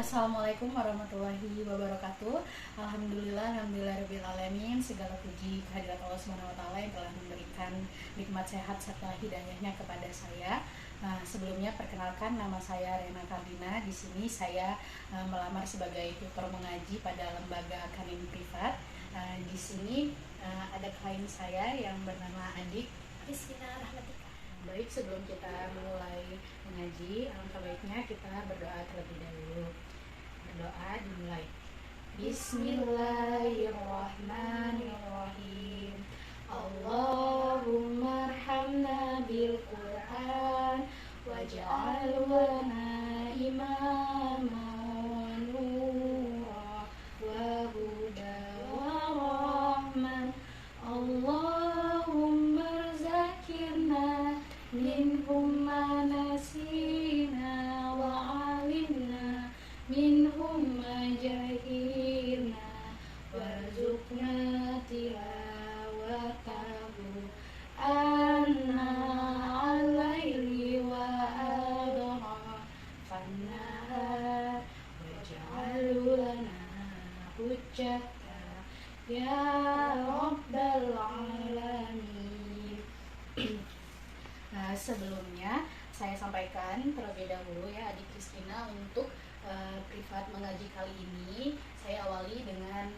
Assalamualaikum warahmatullahi wabarakatuh. Alhamdulillah alamin. Segala puji kehadirat Allah Subhanahu wa taala yang telah memberikan nikmat sehat serta hidayahnya kepada saya. Sebelumnya perkenalkan, nama saya Rena Kardina. Di sini saya melamar sebagai tutor mengaji pada lembaga akademis privat. Di sini ada klien saya yang bernama Adik Rizkina Rahmatika. Baik, sebelum kita mulai mengaji, alangkah baiknya kita berdoa terlebih dahulu. Berdoa dimulai. Bismillahirrahmanirrahim. Allahumma arhamna bil Qur'an waj'al lana imama wa nura wa huda wa rahman. Allahumma zakirna minhum ma nasina wa alimna minhum ma jahilna warzuqna tilawatahu anna alaili wa adha fannahar waj'alu lana hujjata ya rabbal alamin. Sebelumnya saya sampaikan terlebih dahulu ya Adik Rizkina, untuk privat mengaji kali ini saya awali dengan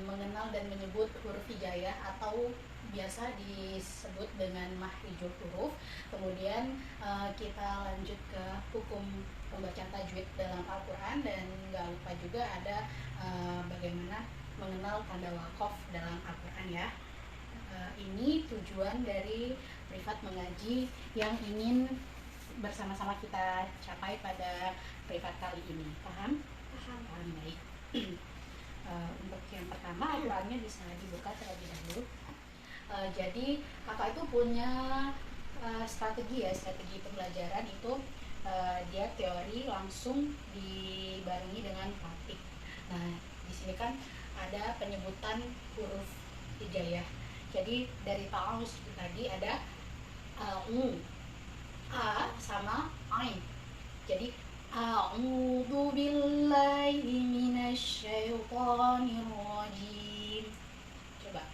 mengenal dan menyebut huruf hijaiyah atau biasa disebut dengan mahrijul huruf. Kemudian kita lanjut ke hukum pembacaan tajwid dalam Al-Quran, dan gak lupa juga ada bagaimana mengenal tanda wakof dalam Al-Quran ya. Ini tujuan dari privat mengaji yang ingin bersama-sama kita capai pada privat kali ini. Paham? Paham, baik. Untuk yang pertama, Al-Qurannya bisa dibuka terlebih dahulu. Jadi kakak itu punya strategi pembelajaran itu, dia teori langsung dibarengi dengan praktik. Nah, di sini kan ada penyebutan huruf hijaiyah. Jadi dari ta'awuz tadi ada a sama ain. Jadi a'udzu billahi minasyaitonir rajim. Coba.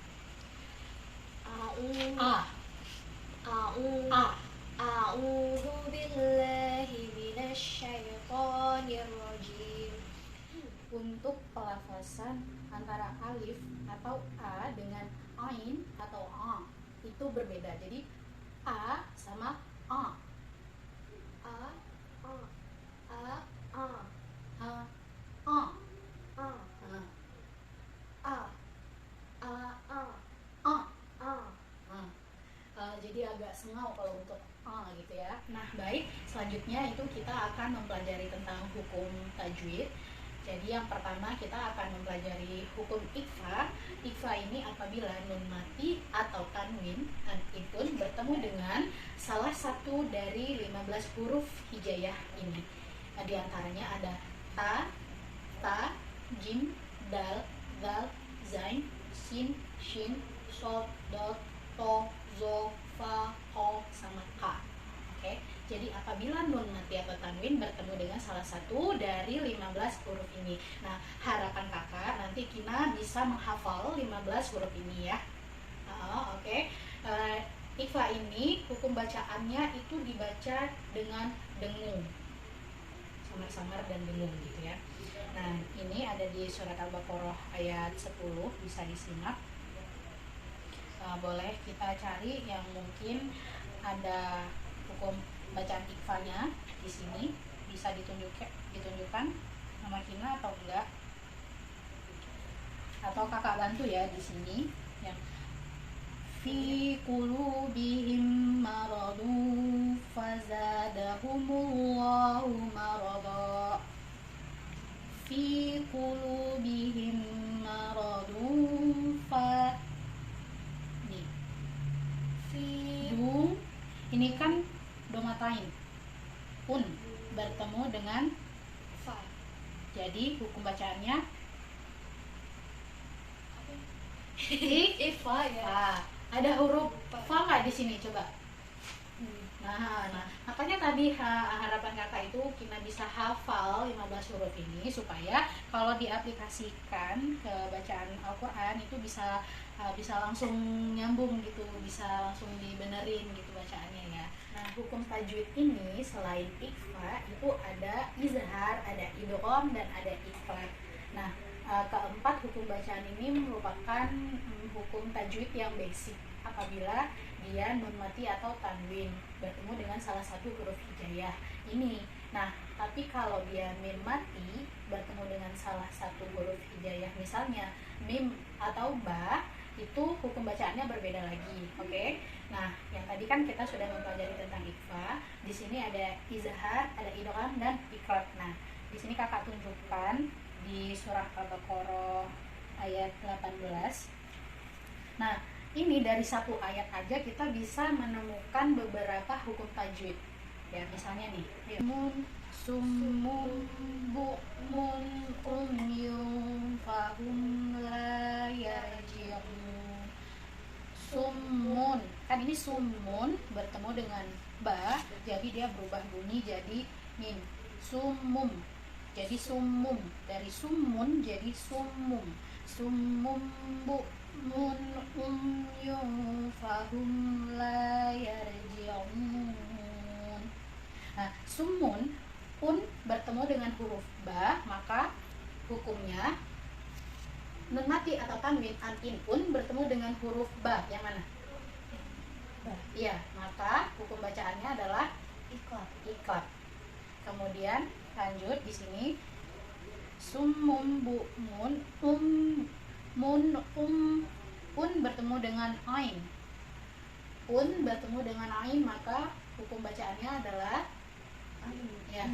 A'udzu billahi minasyaitonir rajim. Untuk pelafasan antara alif atau a dengan ain atau a itu berbeda. Jadi a sama a. Jadi agak sengau kalau untuk gitu ya. Nah, baik, selanjutnya itu kita akan mempelajari tentang hukum tajwid. Jadi yang pertama kita akan mempelajari hukum ikhfa. Ikhfa ini apabila nun mati atau tanwin itu bertemu dengan salah satu dari 15 huruf hijaiyah ini. Di antaranya ada ta, jim, dal, zal, zain, sin, shin, sod, dot, to, zo, fa, ho, sama ka. Oke, jadi apabila nun mati atau tanwin bertemu dengan salah satu dari 15 huruf ini. Nah, harapan kakak nanti Kina bisa menghafal 15 huruf ini ya. Oke. Ikhfa ini hukum bacaannya itu dibaca dengan dengung, samar-samar dan dengung gitu ya. Nah, ini ada di surat Al-Baqarah ayat 10, bisa disimak. Boleh kita cari yang mungkin ada hukum bacaan ikhfanya di sini, bisa ditunjukkan nama Kina atau enggak, atau kakak bantu ya di sini yang fi qulubihim maradun fazadahumullahu marada. Fi qulubihim maradun fa nih. Ini kan domatain un bertemu dengan fa. Jadi hukum bacaannya Ikhfa ya. Ada huruf fa nggak di sini? Coba. Nah, makanya tadi harapan kakak itu kita bisa hafal 15 huruf ini supaya kalau diaplikasikan ke bacaan Al-Quran itu bisa langsung nyambung gitu, bisa langsung dibenerin gitu bacaannya ya. Nah, hukum tajwid ini selain ikhfa itu ada izhar, ada idgham, dan ada ikhlas. Nah, keempat hukum bacaan ini merupakan hukum tajwid yang basic apabila dia nun mati atau tanwin bertemu dengan salah satu huruf hijaiyah ini. Nah, tapi kalau dia mim mati bertemu dengan salah satu huruf hijaiyah, misalnya mim atau ba, itu hukum bacaannya berbeda lagi. Oke. Nah, yang tadi kan kita sudah mempelajari tentang ikhfa. Di sini ada izhar, ada idgham, dan iqlab. Nah, di sini kakak tunjukkan di surah Al-Baqarah ayat 18. Nah, ini dari satu ayat aja kita bisa menemukan beberapa hukum tajwid. Ya, misalnya nih, mun summun bu'mun umyun fahum la yarji'un. Summun, kan ini summun bertemu dengan ba, jadi dia berubah bunyi jadi mim. Summum, jadi summum. Dari summun jadi summum. Summum bu'mun umyun fahum la yarji'un. Nah, summun un bertemu dengan huruf ba, maka hukumnya nun mati atau tanwin an-in un bertemu dengan huruf ba, yang mana? Ba. Iya, maka hukum bacaannya adalah iqlab. Kemudian lanjut di sini summum bu'mun un bertemu dengan ain. Un bertemu dengan ain, maka hukum bacaannya adalah ya,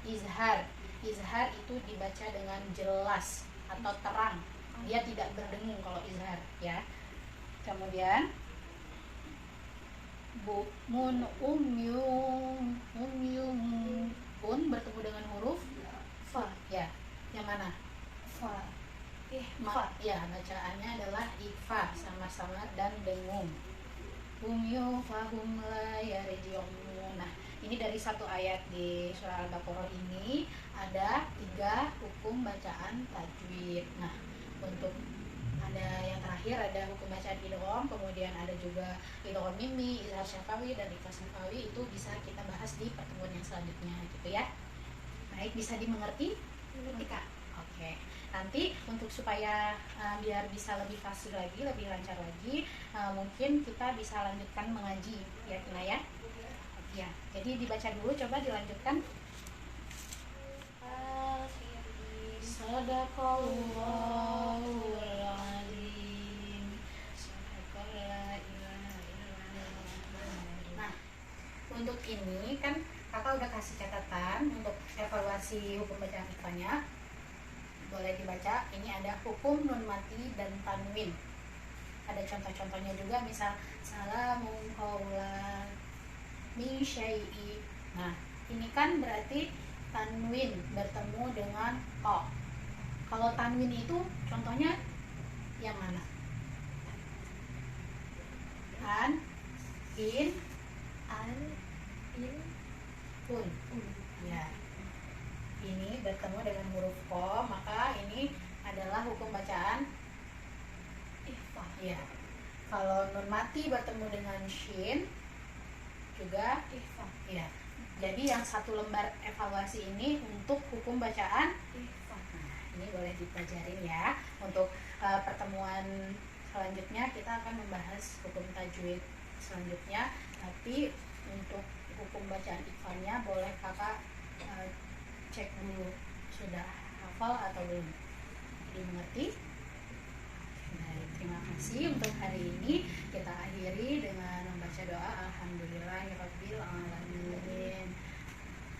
izhar. Izhar itu dibaca dengan jelas atau terang. Dia tidak berdengung kalau izhar ya. Kemudian mun umyun un bertemu dengan huruf fa ya. Yang mana? Fa. Ya, bacaannya adalah ikhfa, sama-sama dan dengung. Umyu fahum la yarji'un. Nah, ini dari satu ayat di surah Al-Baqarah ini ada 3 hukum bacaan tajwid. Nah, untuk ada yang terakhir ada hukum bacaan idgham, kemudian ada juga idgham mimi, izhar syafawi, dan ikhlas syafawi. Itu bisa kita bahas di pertemuan yang selanjutnya gitu ya. Baik, bisa dimengerti? Mengerti Kak? Oke. Nanti untuk supaya biar bisa lebih fasih lagi, lebih lancar lagi, mungkin kita bisa lanjutkan mengaji ya Tina ya. Ya, jadi dibaca dulu, coba dilanjutkan. Sadaqallahul azim. Nah, untuk ini kan kakak udah kasih catatan untuk evaluasi hukum bacaan ikhfanya. Boleh dibaca, ini ada hukum nun mati dan tanwin. Ada contoh-contohnya juga, misal salamun qaulan min syai'i. Nah, ini kan berarti tanwin bertemu dengan o. Kalau tanwin itu contohnya yang mana? An, in, un. Ya. Ini bertemu dengan huruf ko, maka ini adalah hukum bacaan ikhfa. Ya. Kalau nun mati bertemu dengan shin juga ikhfa. Ya. Jadi yang satu lembar evaluasi ini untuk hukum bacaan ikhfa. Nah, ini boleh dipelajarin ya. Untuk pertemuan selanjutnya kita akan membahas hukum tajwid selanjutnya. Tapi untuk hukum bacaan ikhfanya boleh kakak cek dulu sudah hafal atau belum, dimengerti. Baik, terima kasih. Untuk hari ini kita akhiri dengan membaca doa alhamdulillahirabbil alamin.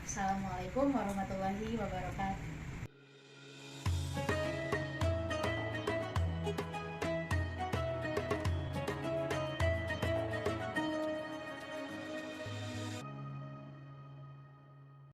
Assalamualaikum warahmatullahi wabarakatuh.